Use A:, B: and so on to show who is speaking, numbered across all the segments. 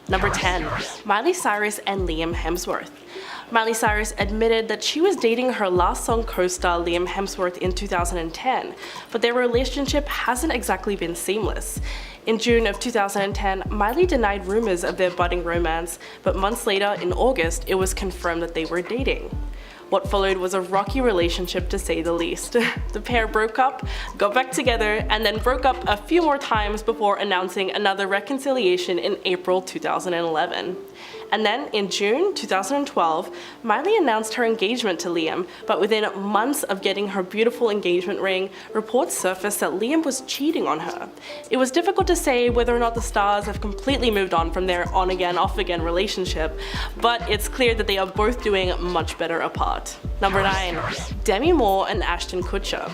A: Number 10. Miley Cyrus and Liam Hemsworth. Miley Cyrus admitted that she was dating her last song co-star Liam Hemsworth in 2010, but their relationship hasn't exactly been seamless. In June of 2010, Miley denied rumors of their budding romance, but months later, in August, it was confirmed that they were dating. What followed was a rocky relationship to say the least. The pair broke up, got back together, and then broke up a few more times before announcing another reconciliation in April 2011. And then, in June 2012, Miley announced her engagement to Liam, but within months of getting her beautiful engagement ring, reports surfaced that Liam was cheating on her. It was difficult to say whether or not the stars have completely moved on from their on-again, off-again relationship, but it's clear that they are both doing much better apart. Number 9. Demi Moore and Ashton Kutcher.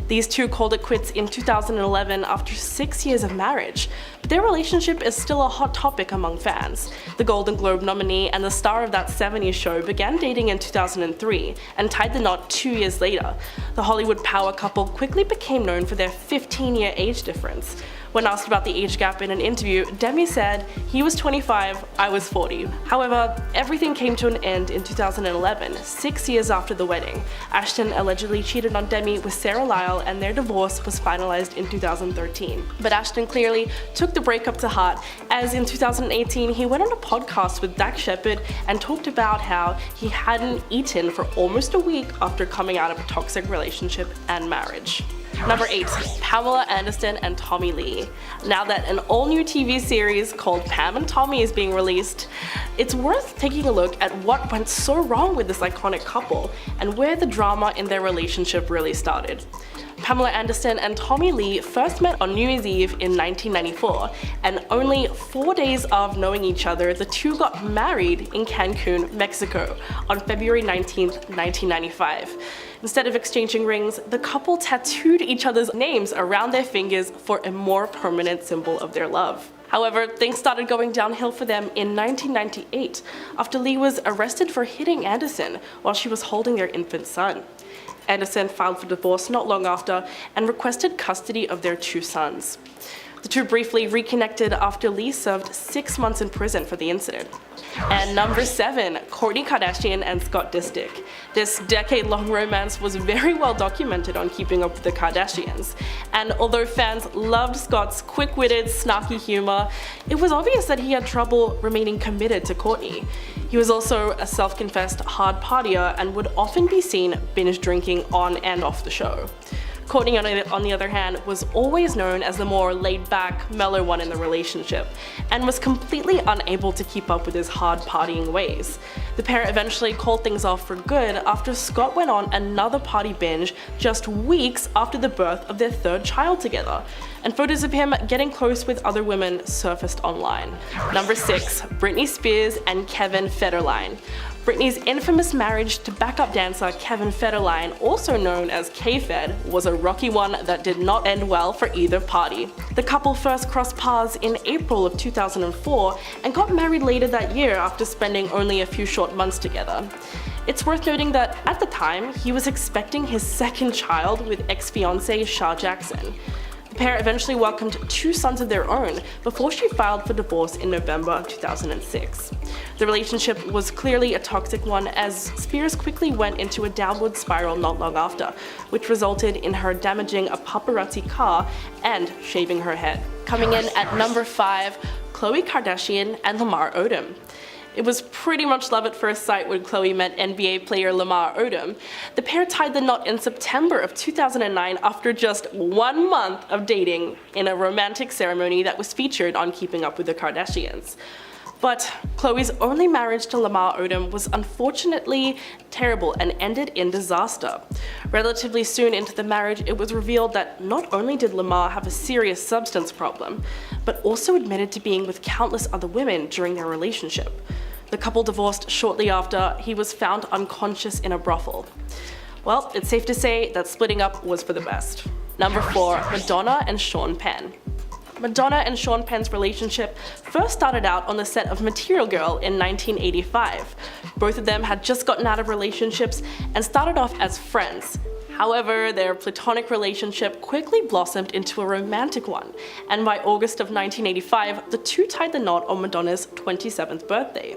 A: These two called it quits in 2011 after 6 years of marriage, but their relationship is still a hot topic among fans. The Golden Globe nominee and the star of that 70s show began dating in 2003 and tied the knot 2 years later. The Hollywood power couple quickly became known for their 15-year age difference. When asked about the age gap in an interview, Demi said, "He was 25, I was 40. However, everything came to an end in 2011, 6 years after the wedding. Ashton allegedly cheated on Demi with Sarah Lyle and their divorce was finalized in 2013. But Ashton clearly took the breakup to heart, as in 2018 he went on a podcast with Dak Shepard and talked about how he hadn't eaten for almost a week after coming out of a toxic relationship and marriage. Number 8. Pamela Anderson and Tommy Lee. Now that an all-new TV series called Pam and Tommy is being released, it's worth taking a look at what went so wrong with this iconic couple and where the drama in their relationship really started. Pamela Anderson and Tommy Lee first met on New Year's Eve in 1994, and only 4 days of knowing each other, the two got married in Cancun, Mexico, on February 19, 1995. Instead of exchanging rings, the couple tattooed each other's names around their fingers for a more permanent symbol of their love. However, things started going downhill for them in 1998, after Lee was arrested for hitting Anderson while she was holding their infant son. Anderson filed for divorce not long after and requested custody of their 2 sons. The two briefly reconnected after Lee served 6 months in prison for the incident. And number 7, Kourtney Kardashian and Scott Disick. This decade-long romance was very well documented on Keeping Up with the Kardashians. And although fans loved Scott's quick-witted, snarky humor, it was obvious that he had trouble remaining committed to Kourtney. He was also a self-confessed hard partier and would often be seen binge drinking on and off the show. Kourtney, on the other hand, was always known as the more laid-back, mellow one in the relationship, and was completely unable to keep up with his hard partying ways. The pair eventually called things off for good after Scott went on another party binge just weeks after the birth of their 3rd child together, and photos of him getting close with other women surfaced online. Number 6, Britney Spears and Kevin Federline. Britney's infamous marriage to backup dancer Kevin Federline, also known as K-Fed, was a rocky one that did not end well for either party. The couple first crossed paths in April of 2004 and got married later that year after spending only a few short months together. It's worth noting that at the time, he was expecting his 2nd child with ex-fiancé Shah Jackson. The pair eventually welcomed 2 sons of their own before she filed for divorce in November of 2006. The relationship was clearly a toxic one, as Spears quickly went into a downward spiral not long after, which resulted in her damaging a paparazzi car and shaving her head. Coming in at number 5, Khloe Kardashian and Lamar Odom. It was pretty much love at first sight when Khloe met NBA player Lamar Odom. The pair tied the knot in September of 2009 after just 1 month of dating in a romantic ceremony that was featured on Keeping Up with the Kardashians. But Khloe's only marriage to Lamar Odom was unfortunately terrible and ended in disaster. Relatively soon into the marriage, it was revealed that not only did Lamar have a serious substance problem, but also admitted to being with countless other women during their relationship. The couple divorced shortly after he was found unconscious in a brothel. Well, it's safe to say that splitting up was for the best. Number 4, Madonna and Sean Penn. Madonna and Sean Penn's relationship first started out on the set of Material Girl in 1985. Both of them had just gotten out of relationships and started off as friends. However, their platonic relationship quickly blossomed into a romantic one, and by August of 1985, the two tied the knot on Madonna's 27th birthday.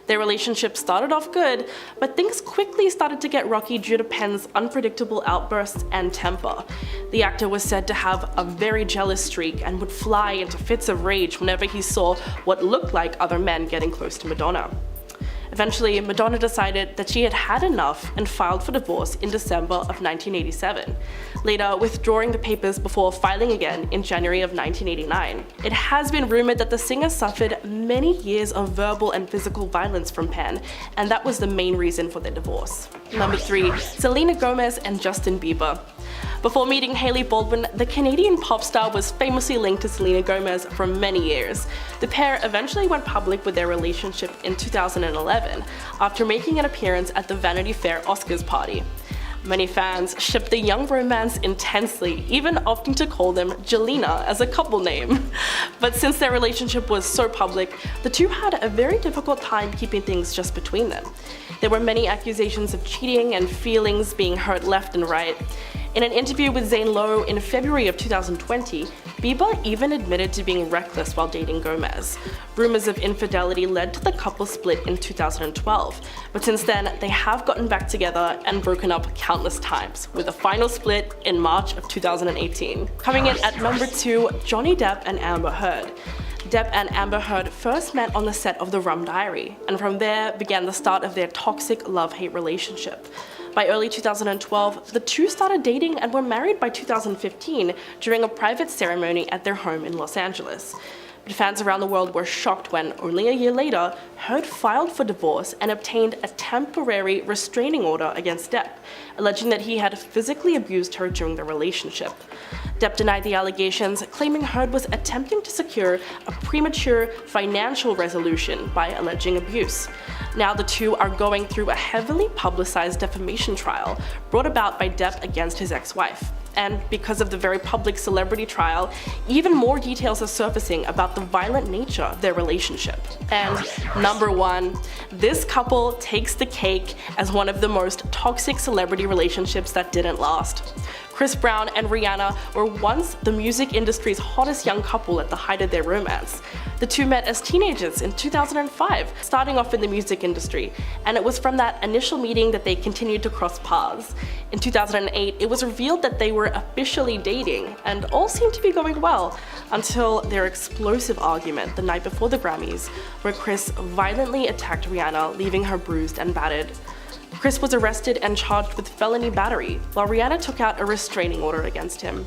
A: Their relationship started off good, but things quickly started to get rocky due to Penn's unpredictable outbursts and temper. The actor was said to have a very jealous streak and would fly into fits of rage whenever he saw what looked like other men getting close to Madonna. Eventually, Madonna decided that she had had enough and filed for divorce in December of 1987, later withdrawing the papers before filing again in January of 1989. It has been rumored that the singer suffered many years of verbal and physical violence from Penn, and that was the main reason for their divorce. Number 3. Selena Gomez and Justin Bieber. Before meeting Hailey Baldwin, the Canadian pop star was famously linked to Selena Gomez for many years. The pair eventually went public with their relationship in 2011, after making an appearance at the Vanity Fair Oscars party. Many fans shipped the young romance intensely, even opting to call them Jelena as a couple name. But since their relationship was so public, the two had a very difficult time keeping things just between them. There were many accusations of cheating and feelings being hurt left and right. In an interview with Zane Lowe in February of 2020, Bieber even admitted to being reckless while dating Gomez. Rumors of infidelity led to the couple split in 2012, but since then they have gotten back together and broken up countless times, with a final split in March of 2018. Coming in at number 2, Johnny Depp and Amber Heard. Depp and Amber Heard first met on the set of The Rum Diary, and from there began the start of their toxic love-hate relationship. By early 2012, the two started dating and were married by 2015 during a private ceremony at their home in Los Angeles. But fans around the world were shocked when, only a year later, Heard filed for divorce and obtained a temporary restraining order against Depp, alleging that he had physically abused her during the relationship. Depp denied the allegations, claiming Heard was attempting to secure a premature financial resolution by alleging abuse. Now the two are going through a heavily publicized defamation trial brought about by Depp against his ex-wife. And because of the very public celebrity trial, even more details are surfacing about the violent nature of their relationship. And number 1, this couple takes the cake as one of the most toxic celebrity relationships that didn't last. Chris Brown and Rihanna were once the music industry's hottest young couple at the height of their romance. The two met as teenagers in 2005, starting off in the music industry, and it was from that initial meeting that they continued to cross paths. In 2008, it was revealed that they were officially dating, and all seemed to be going well, until their explosive argument the night before the Grammys, where Chris violently attacked Rihanna, leaving her bruised and battered. Chris was arrested and charged with felony battery, while Rihanna took out a restraining order against him.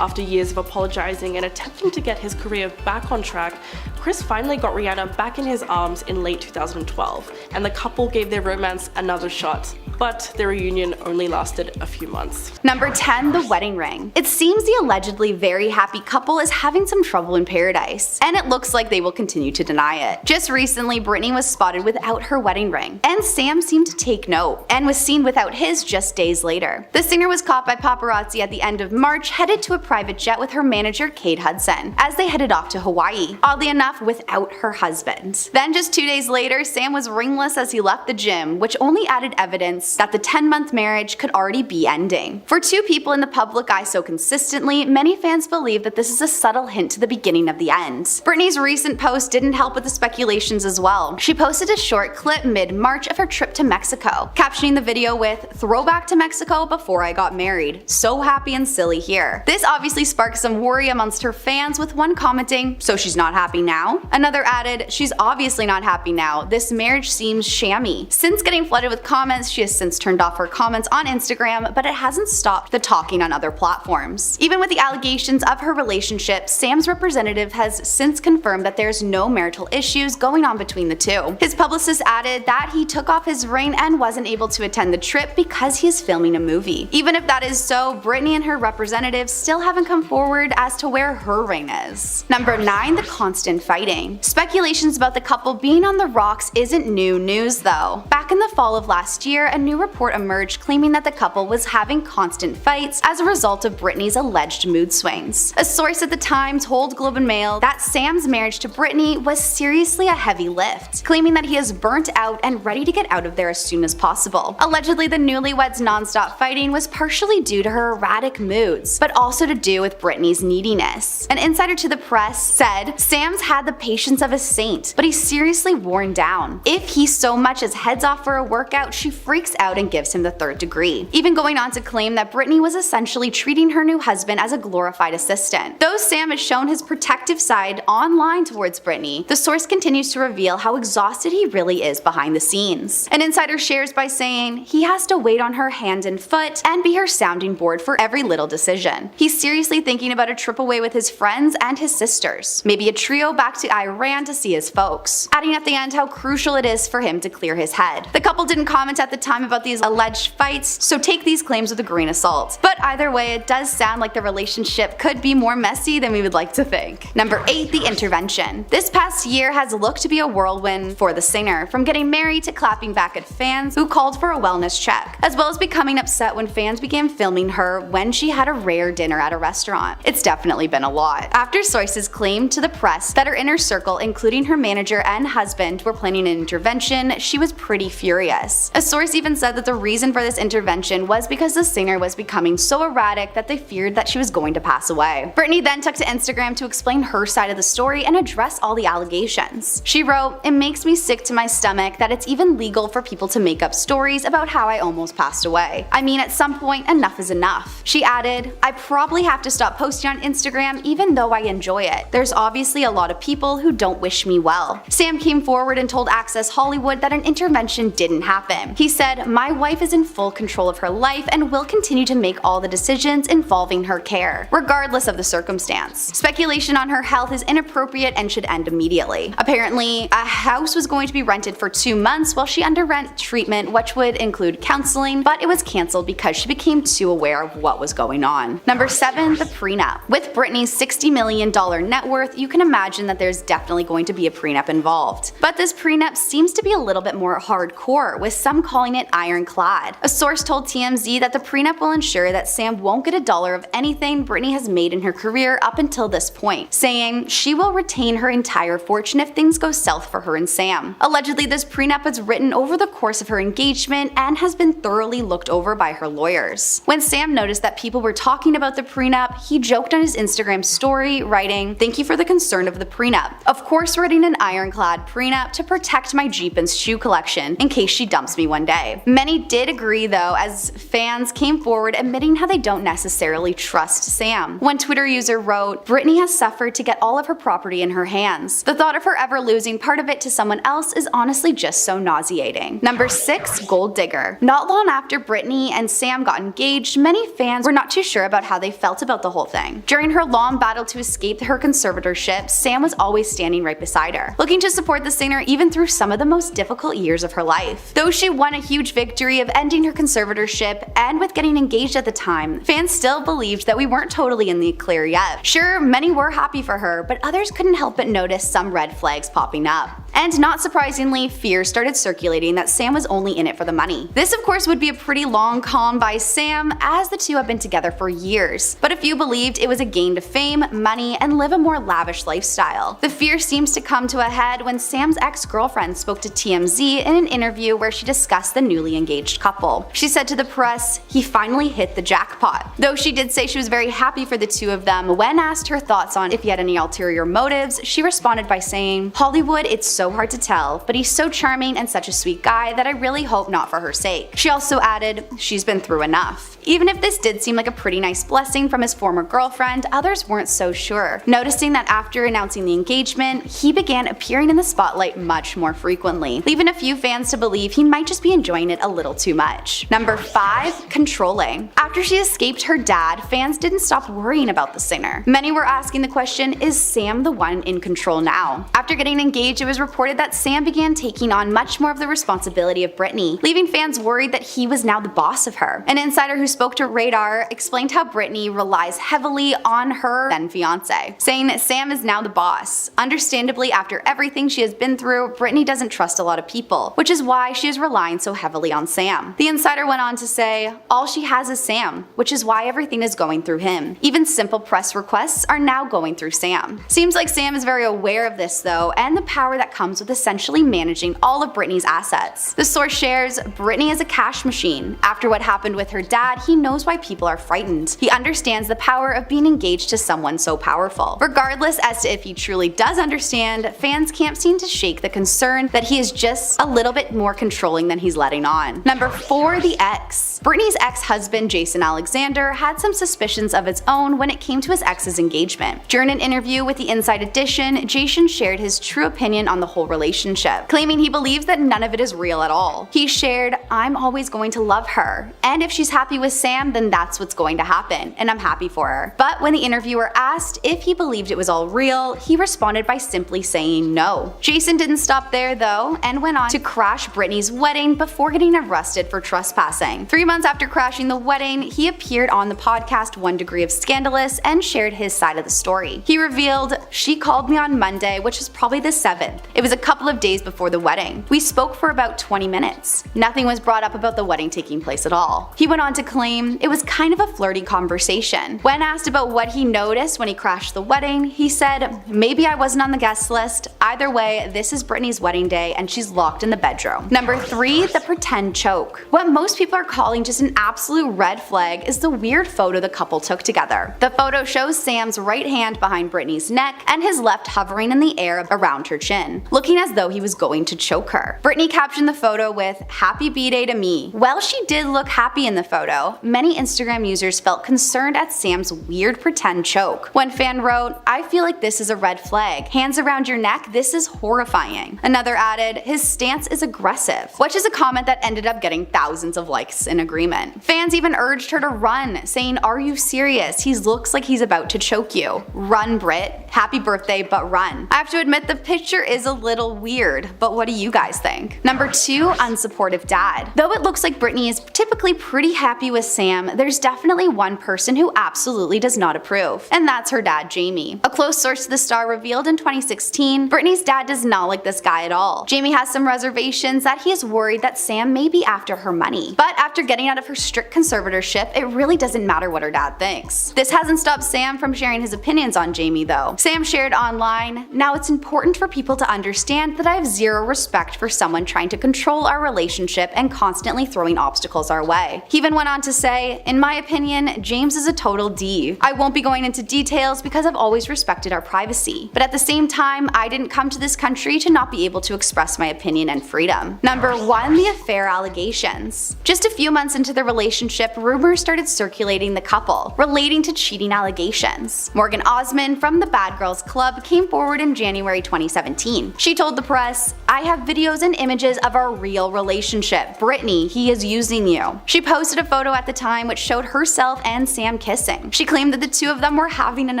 A: After years of apologizing and attempting to get his career back on track, Chris finally got Rihanna back in his arms in late 2012, and the couple gave their romance another shot. But their reunion only lasted a few months.
B: Number 10, the wedding ring. It seems the allegedly very happy couple is having some trouble in paradise, and it looks like they will continue to deny it. Just recently, Britney was spotted without her wedding ring, and Sam seemed to take note, and was seen without his just days later. The singer was caught by paparazzi at the end of March, headed to a private jet with her manager Kate Hudson, as they headed off to Hawaii, oddly enough without her husband. Then just 2 days later, Sam was ringless as he left the gym, which only added evidence that the 10-month marriage could already be ending. For two people in the public eye so consistently, many fans believe that this is a subtle hint to the beginning of the end. Britney's recent post didn't help with the speculations as well. She posted a short clip mid-March of her trip to Mexico, captioning the video with, "Throwback to Mexico before I got married. So happy and silly here." This obviously sparked some worry amongst her fans, with one commenting, "So she's not happy now?" Another added, "She's obviously not happy now. This marriage seems shammy." Since getting flooded with comments, she has since turned off her comments on Instagram, but it hasn't stopped the talking on other platforms. Even with the allegations of her relationship, Sam's representative has since confirmed that there's no marital issues going on between the two. His publicist added that he took off his ring and wasn't able to attend the trip because he is filming a movie. Even if that is so, Britney and her representative still haven't come forward as to where her ring is. Number 9, the constant fight. fighting. Speculations about the couple being on the rocks isn't new news though. Back in the fall of last year, a new report emerged claiming that the couple was having constant fights as a result of Britney's alleged mood swings. A source at the time told Globe and Mail that Sam's marriage to Britney was seriously a heavy lift, claiming that he is burnt out and ready to get out of there as soon as possible. Allegedly, the newlyweds' non-stop fighting was partially due to her erratic moods, but also to do with Britney's neediness. An insider to the press said, "Sam's had the patience of a saint, but he's seriously worn down. If he so much as heads off for a workout, she freaks out and gives him the third degree," even going on to claim that Britney was essentially treating her new husband as a glorified assistant. Though Sam has shown his protective side online towards Britney, the source continues to reveal how exhausted he really is behind the scenes. An insider shares by saying he has to wait on her hand and foot and be her sounding board for every little decision. He's seriously thinking about a trip away with his friends and his sisters, maybe a trio back to Iran to see his folks, adding at the end how crucial it is for him to clear his head. The couple didn't comment at the time about these alleged fights, so take these claims with a grain of salt. But either way, it does sound like the relationship could be more messy than we would like to think. Number 8. The intervention. This past year has looked to be a whirlwind for the singer, from getting married to clapping back at fans who called for a wellness check, as well as becoming upset when fans began filming her when she had a rare dinner at a restaurant. It's definitely been a lot. After sources claimed to the press that her inner circle, including her manager and husband, were planning an intervention, she was pretty furious. A source even said that the reason for this intervention was because the singer was becoming so erratic that they feared that she was going to pass away. Britney then took to Instagram to explain her side of the story and address all the allegations. She wrote, "It makes me sick to my stomach that it's even legal for people to make up stories about how I almost passed away. I mean, at some point, enough is enough." She added, "I probably have to stop posting on Instagram even though I enjoy it. There's obviously a lot of people who don't wish me well." Sam came forward and told Access Hollywood that an intervention didn't happen. He said, "My wife is in full control of her life and will continue to make all the decisions involving her care, regardless of the circumstance. Speculation on her health is inappropriate and should end immediately." Apparently, a house was going to be rented for 2 months while she underwent treatment, which would include counseling, but it was cancelled because she became too aware of what was going on. Number 7. The prenup. With Britney's $60 million net worth, you can imagine that there's definitely going to be a prenup involved. But this prenup seems to be a little bit more hardcore, with some calling it ironclad. A source told TMZ that the prenup will ensure that Sam won't get a dollar of anything Britney has made in her career up until this point, saying she will retain her entire fortune if things go south for her and Sam. Allegedly, this prenup was written over the course of her engagement and has been thoroughly looked over by her lawyers. When Sam noticed that people were talking about the prenup, he joked on his Instagram story, writing, "Thank you for the concern of the prenup. Of course, writing an ironclad prenup to protect my Jeep and shoe collection in case she dumps me one day." Many did agree though, as fans came forward admitting how they don't necessarily trust Sam. One Twitter user wrote, "Britney has suffered to get all of her property in her hands. The thought of her ever losing part of it to someone else is honestly just so nauseating." Number 6. Gold digger. Not long after Britney and Sam got engaged, many fans were not too sure about how they felt about the whole thing. During her long battle to escape her conservatorship, Sam was always standing right beside her, looking to support the singer even through some of the most difficult years of her life. Though she won a huge victory of ending her conservatorship and with getting engaged at the time, fans still believed that we weren't totally in the clear yet. Sure, many were happy for her, but others couldn't help but notice some red flags popping up. And not surprisingly, fears started circulating that Sam was only in it for the money. This of course would be a pretty long con by Sam, as the two have been together for years, but a few believed it was a gain to fame, money, and live a more lavish lifestyle. The fear seems to come to a head when Sam's ex-girlfriend spoke to TMZ in an interview where she discussed the newly engaged couple. She said to the press, "He finally hit the jackpot." Though she did say she was very happy for the two of them, when asked her thoughts on if he had any ulterior motives, she responded by saying, "Hollywood, it's so hard to tell, but he's so charming and such a sweet guy that I really hope not for her sake." She also added, "She's been through enough." Even if this did seem like a pretty nice blessing from his former girlfriend, others weren't so sure, noticing that after announcing the engagement, he began appearing in the spotlight much more frequently, leaving a few fans to believe he might just be enjoying it a little too much. Number 5. Controlling. After she escaped her dad, fans didn't stop worrying about the singer. Many were asking the question, is Sam the one in control now? After getting engaged, it was reported reported that Sam began taking on much more of the responsibility of Britney, leaving fans worried that he was now the boss of her. An insider who spoke to Radar explained how Britney relies heavily on her then fiance, saying that Sam is now the boss. Understandably, after everything she has been through, Britney doesn't trust a lot of people, which is why she is relying so heavily on Sam. The insider went on to say, all she has is Sam, which is why everything is going through him. Even simple press requests are now going through Sam. Seems like Sam is very aware of this though, and the power that comes with essentially managing all of Britney's assets. The source shares, Britney is a cash machine. After what happened with her dad, he knows why people are frightened. He understands the power of being engaged to someone so powerful. Regardless as to if he truly does understand, fans can't seem to shake the concern that he is just a little bit more controlling than he's letting on. Number 4, the ex. Britney's ex-husband Jason Alexander had some suspicions of his own when it came to his ex's engagement. During an interview with the Inside Edition, Jason shared his true opinion on the whole relationship, claiming he believes that none of it is real at all. He shared, I'm always going to love her, and if she's happy with Sam, then that's what's going to happen, and I'm happy for her. But when the interviewer asked if he believed it was all real, he responded by simply saying no. Jason didn't stop there though, and went on to crash Britney's wedding before getting arrested for trespassing. 3 months after crashing the wedding, he appeared on the podcast 1 Degree of Scandalous and shared his side of the story. He revealed, she called me on Monday, which was probably the 7th. It was a couple of days before the wedding. We spoke for about 20 minutes. Nothing was brought up about the wedding taking place at all. He went on to claim it was kind of a flirty conversation. When asked about what he noticed when he crashed the wedding, he said, maybe I wasn't on the guest list. Either way, this is Britney's wedding day and she's locked in the bedroom. Number 3, the pretend choke. What most people are calling just an absolute red flag is the weird photo the couple took together. The photo shows Sam's right hand behind Britney's neck and his left hovering in the air around her chin, looking as though he was going to choke her. Britney captioned the photo with, happy b-day to me. While she did look happy in the photo, many Instagram users felt concerned at Sam's weird pretend choke. One fan wrote, I feel like this is a red flag. Hands around your neck, this is horrifying. Another added, his stance is aggressive, which is a comment that ended up getting thousands of likes in agreement. Fans even urged her to run, saying, are you serious? He looks like he's about to choke you. Run, Brit. Happy birthday, but run. I have to admit the picture is a little weird, but what do you guys think? Number 2, unsupportive dad. Though it looks like Britney is typically pretty happy with Sam, there's definitely one person who absolutely does not approve, and that's her dad, Jamie. A close source to the star revealed in 2016, Britney's dad does not like this guy at all. Jamie has some reservations that he is worried that Sam may be after her money, but after getting out of her strict conservatorship, it really doesn't matter what her dad thinks. This hasn't stopped Sam from sharing his opinions on Jamie though. Sam shared online, now it's important for people to understand that I have zero respect for someone trying to control our relationship and constantly throwing obstacles our way. He even went on to say, in my opinion, James is a total D. I won't be going into details because I've always respected our privacy. But at the same time, I didn't come to this country to not be able to express my opinion and freedom. Number 1, the affair allegations. Just a few months into the relationship, rumors started circulating the couple, relating to cheating allegations. Morgan Osmond from the Bad Girls Club came forward in January 2017. She told the press, I have videos and images of our real relationship. Britney, he is using you. She posted a photo at the time which showed herself and Sam kissing. She claimed that the two of them were having an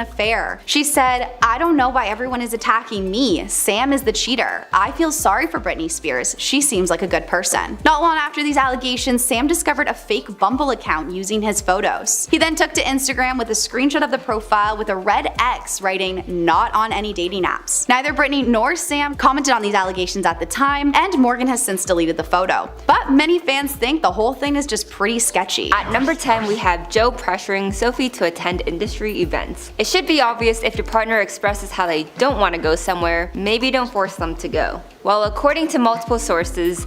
B: affair. She said, I don't know why everyone is attacking me. Sam is the cheater. I feel sorry for Britney Spears. She seems like a good person. Not long after these allegations, Sam discovered a fake Bumble account using his photos. He then took to Instagram with a screenshot of the profile with a red X writing, not on any dating apps. Neither Britney nor Sam commented on these allegations at the time, and Morgan has since deleted the photo. But many fans think the whole thing is just pretty sketchy.
C: At number 10, we have Joe pressuring Sophie to attend industry events. It should be obvious if your partner expresses how they don't want to go somewhere, maybe don't force them to go. Well, according to multiple sources,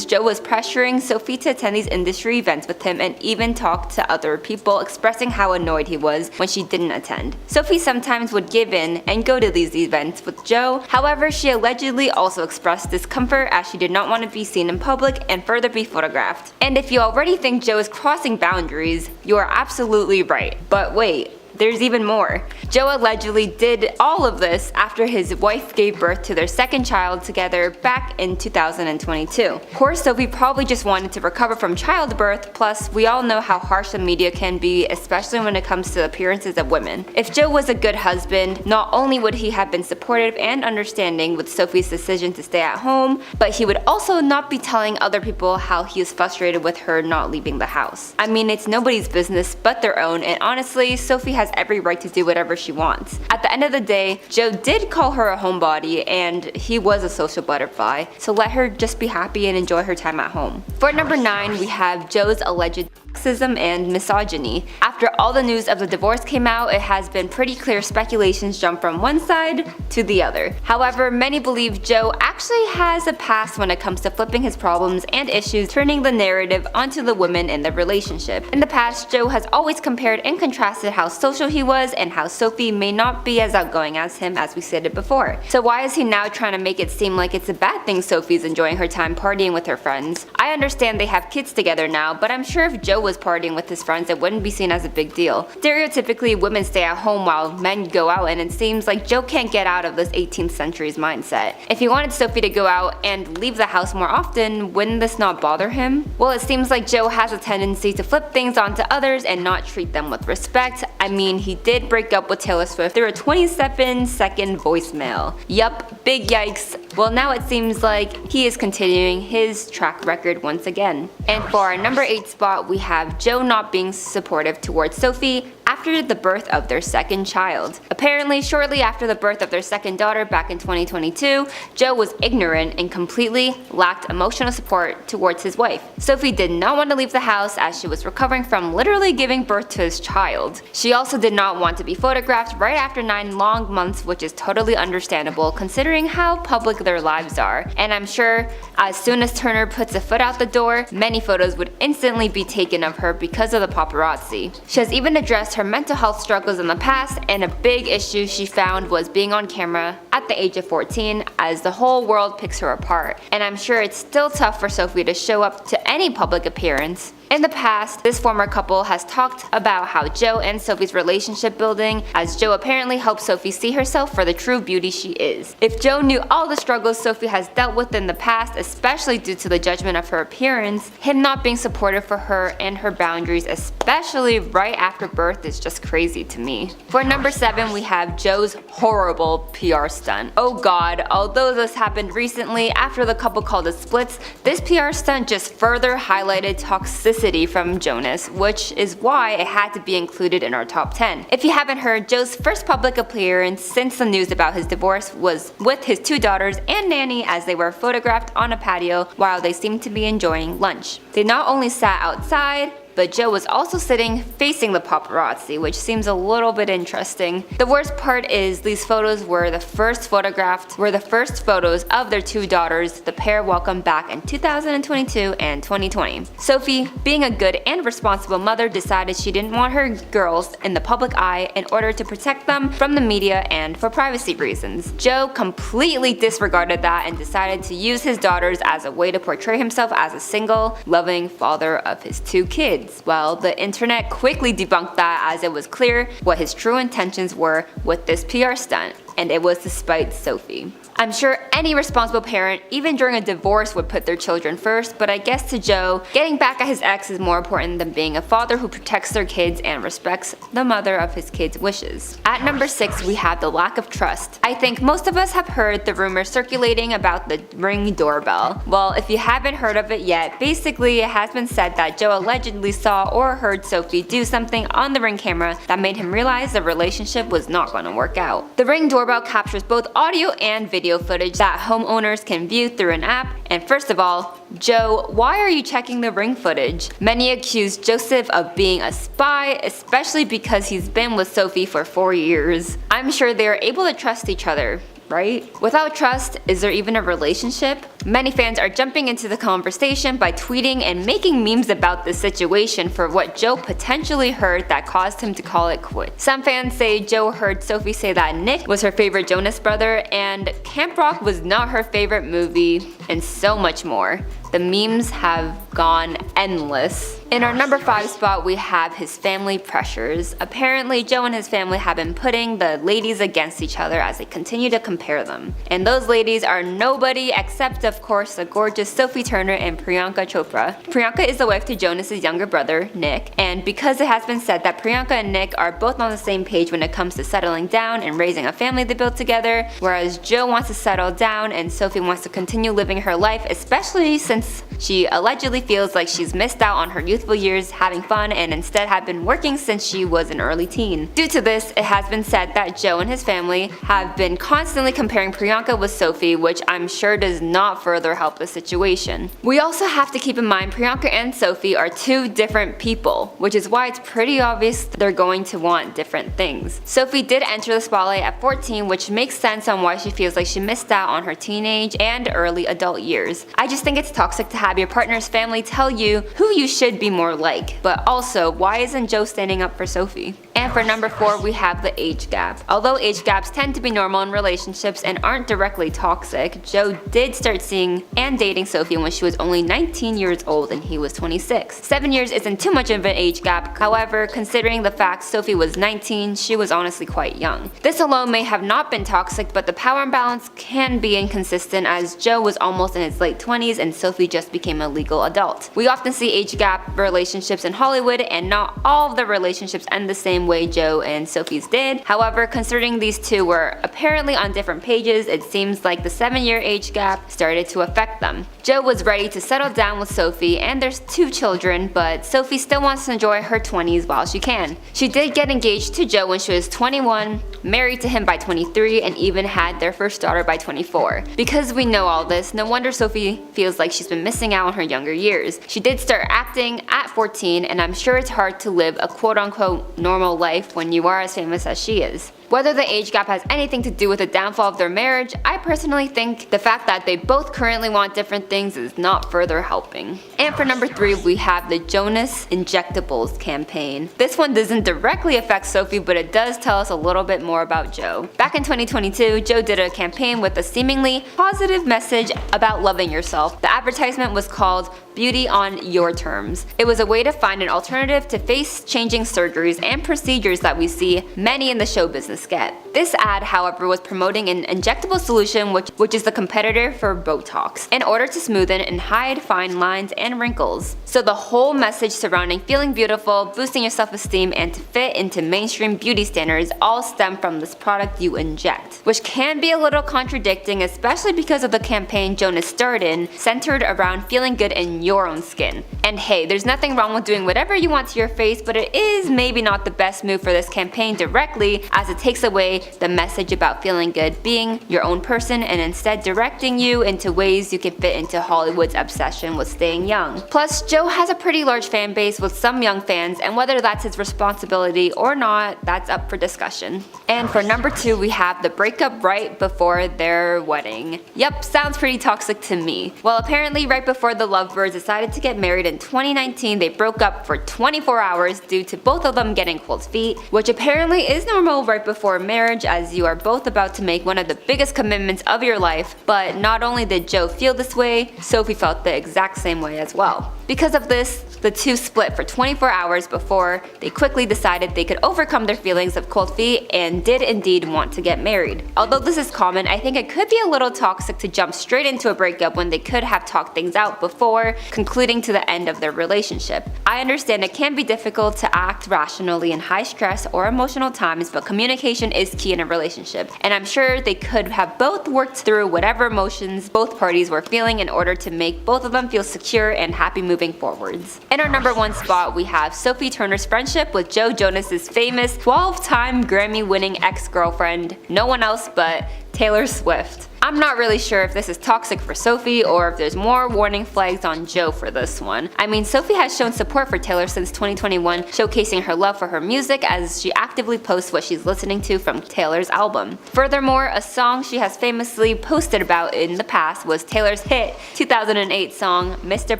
C: Joe was pressuring Sophie to attend these industry events with him and even talked to other people expressing how annoyed he was when she didn't attend. Sophie sometimes would give in and go to these events with Joe, however she allegedly also expressed discomfort as she did not want to be seen in public and further be photographed. And if you already think Joe is crossing boundaries, you are absolutely right. But wait, there's even more. Joe allegedly did all of this after his wife gave birth to their second child together back in 2022. Poor Sophie probably just wanted to recover from childbirth, plus we all know how harsh the media can be, especially when it comes to appearances of women. If Joe was a good husband, not only would he have been supportive and understanding with Sophie's decision to stay at home, but he would also not be telling other people how he is frustrated with her not leaving the house. I mean, it's nobody's business but their own, and honestly, Sophie has every right to do whatever she wants. At the end of the day, Joe did call her a homebody, and he was a social butterfly, so let her just be happy and enjoy her time at home. For number 9, we have Joe's alleged sexism and misogyny. After all the news of the divorce came out, it has been pretty clear speculations jump from one side to the other. However, many believe Joe actually has a past when it comes to flipping his problems and issues, turning the narrative onto the women in the relationship. In the past, Joe has always compared and contrasted how social he was and how Sophie may not be as outgoing as him, as we stated before. So why is he now trying to make it seem like it's a bad thing Sophie's enjoying her time partying with her friends? I understand they have kids together now, but I'm sure if Joe was partying with his friends, it wouldn't be seen as a big deal. Stereotypically, women stay at home while men go out, and it seems like Joe can't get out of this 18th century's mindset. If he wanted Sophie to go out and leave the house more often, wouldn't this not bother him? Well, it seems like Joe has a tendency to flip things onto others and not treat them with respect. I mean, he did break up with Taylor Swift through a 27-second voicemail. Yup, big yikes. Well, now it seems like he is continuing his track record once again. And for our number 8 spot, we have Joe not being supportive towards Sophie after the birth of their second child. Apparently, shortly after the birth of their second daughter back in 2022, Joe was ignorant and completely lacked emotional support towards his wife. Sophie did not want to leave the house as she was recovering from literally giving birth to his child. She also did not want to be photographed right after 9 long months, which is totally understandable considering how public their lives are. And I'm sure as soon as Turner puts a foot out the door, many photos would instantly be taken of her because of the paparazzi. She has even addressed her mental health struggles in the past, and a big issue she found was being on camera at the age of 14 as the whole world picks her apart. And I'm sure it's still tough for Sophie to show up to any public appearance. In the past, this former couple has talked about how Joe and Sophie's relationship building, as Joe apparently helped Sophie see herself for the true beauty she is. If Joe knew all the struggles Sophie has dealt with in the past, especially due to the judgment of her appearance, him not being supportive for her and her boundaries, especially right after birth, is just crazy to me. For number 7, we have Joe's horrible PR stunt. Oh god, although this happened recently after the couple called it splits, this PR stunt just further highlighted toxicity from Jonas, which is why it had to be included in our top 10. If you haven't heard, Joe's first public appearance since the news about his divorce was with his 2 daughters and nanny as they were photographed on a patio while they seemed to be enjoying lunch. They not only sat outside, but Joe was also sitting facing the paparazzi, which seems a little bit interesting. The worst part is these photos were the first photos of their 2 daughters the pair welcomed back in 2022 and 2020. Sophie, being a good and responsible mother, decided she didn't want her girls in the public eye in order to protect them from the media and for privacy reasons. Joe completely disregarded that and decided to use his daughters as a way to portray himself as a single, loving father of his 2 kids. Well, the internet quickly debunked that as it was clear what his true intentions were with this PR stunt, and it was to spite Sophie. I'm sure any responsible parent, even during a divorce, would put their children first, but I guess to Joe, getting back at his ex is more important than being a father who protects their kids and respects the mother of his kids' wishes. At number 6, we have the lack of trust. I think most of us have heard the rumors circulating about the Ring doorbell. Well, if you haven't heard of it yet, basically it has been said that Joe allegedly saw or heard Sophie do something on the Ring camera that made him realize the relationship was not going to work out. The Ring doorbell captures both audio and video footage that homeowners can view through an app. And first of all, Joe, why are you checking the Ring footage? Many accuse Joseph of being a spy, especially because he's been with Sophie for 4 years. I'm sure they are able to trust each other, right? Without trust, is there even a relationship? Many fans are jumping into the conversation by tweeting and making memes about this situation for what Joe potentially heard that caused him to call it quits. Some fans say Joe heard Sophie say that Nick was her favorite Jonas brother and Camp Rock was not her favorite movie, and so much more. The memes have gone endless. In our number 5 spot, we have his family pressures. Apparently, Joe and his family have been putting the ladies against each other as they continue to compare them. And those ladies are nobody except, of course, the gorgeous Sophie Turner and Priyanka Chopra. Priyanka is the wife to Jonas's younger brother, Nick, and because it has been said that Priyanka and Nick are both on the same page when it comes to settling down and raising a family they built together, whereas Joe wants to settle down and Sophie wants to continue living her life, especially since she allegedly feels like she's missed out on her youthful years having fun and instead have been working since she was an early teen. Due to this, it has been said that Joe and his family have been constantly comparing Priyanka with Sophie, which I'm sure does not further help the situation. We also have to keep in mind Priyanka and Sophie are two different people, which is why it's pretty obvious they're going to want different things. Sophie did enter the spotlight at 14, which makes sense on why she feels like she missed out on her teenage and early adult years. I just think it's toxic to have your partner's family tell you who you should be more like, but also, why isn't Joe standing up for Sophie? And for number 4, we have the age gap. Although age gaps tend to be normal in relationships and aren't directly toxic, Joe did start seeing and dating Sophie when she was only 19 years old and he was 26. 7 years isn't too much of an age gap, however, considering the fact Sophie was 19, she was honestly quite young. This alone may have not been toxic, but the power imbalance can be inconsistent as Joe was almost in his late 20s and Sophie just became a legal adult. We often see age gap relationships in Hollywood, and not all of the relationships end the same way Joe and Sophie's did. However, considering these two were apparently on different pages, it seems like the 7-year age gap started to affect them. Joe was ready to settle down with Sophie, and there's 2 children, but Sophie still wants to enjoy her 20s while she can. She did get engaged to Joe when she was 21, married to him by 23, and even had their first daughter by 24. Because we know all this, no wonder Sophie feels like she's been missing out on her younger years. She did start acting at 14, and I'm sure it's hard to live a quote-unquote normal life when you are as famous as she is. Whether the age gap has anything to do with the downfall of their marriage, I personally think the fact that they both currently want different things is not further helping. And for number 3, we have the Jonas Injectables campaign. This one doesn't directly affect Sophie, but it does tell us a little bit more about Joe. Back in 2022, Joe did a campaign with a seemingly positive message about loving yourself. The advertisement was called Beauty on Your Terms. It was a way to find an alternative to face-changing surgeries and procedures that we see many in the show business get. This ad, however, was promoting an injectable solution which is the competitor for Botox, in order to smoothen and hide fine lines and wrinkles. So the whole message surrounding feeling beautiful, boosting your self-esteem, and to fit into mainstream beauty standards all stem from this product you inject, which can be a little contradicting, especially because of the campaign Jonas starred in, centered around feeling good in your own skin. And hey, there's nothing wrong with doing whatever you want to your face, but it is maybe not the best move for this campaign directly, as it takes away the message about feeling good being your own person and instead directing you into ways you can fit into Hollywood's obsession with staying young. Plus, Joe has a pretty large fan base with some young fans, and whether that's his responsibility or not, that's up for discussion. And for number 2, we have the breakup right before their wedding. Yep, sounds pretty toxic to me. Well, apparently right before the lovebirds decided to get married in 2019, they broke up for 24 hours due to both of them getting cold feet, which apparently is normal right before marriage, as you are both about to make one of the biggest commitments of your life. But not only did Joe feel this way, Sophie felt the exact same way as well. Because of this, the two split for 24 hours before they quickly decided they could overcome their feelings of cold feet and did indeed want to get married. Although this is common, I think it could be a little toxic to jump straight into a breakup when they could have talked things out before concluding to the end of their relationship. I understand it can be difficult to act rationally in high stress or emotional times, but communication is key in a relationship, and I'm sure they could have both worked through whatever emotions both parties were feeling in order to make both of them feel secure and happy moving forwards. In our number 1 spot, we have Sophie Turner's friendship with Joe Jonas's famous 12-time Grammy-winning ex-girlfriend, no one else but Taylor Swift. I'm not really sure if this is toxic for Sophie or if there's more warning flags on Joe for this one. I mean, Sophie has shown support for Taylor since 2021, showcasing her love for her music as she actively posts what she's listening to from Taylor's album. Furthermore, a song she has famously posted about in the past was Taylor's hit 2008 song Mr.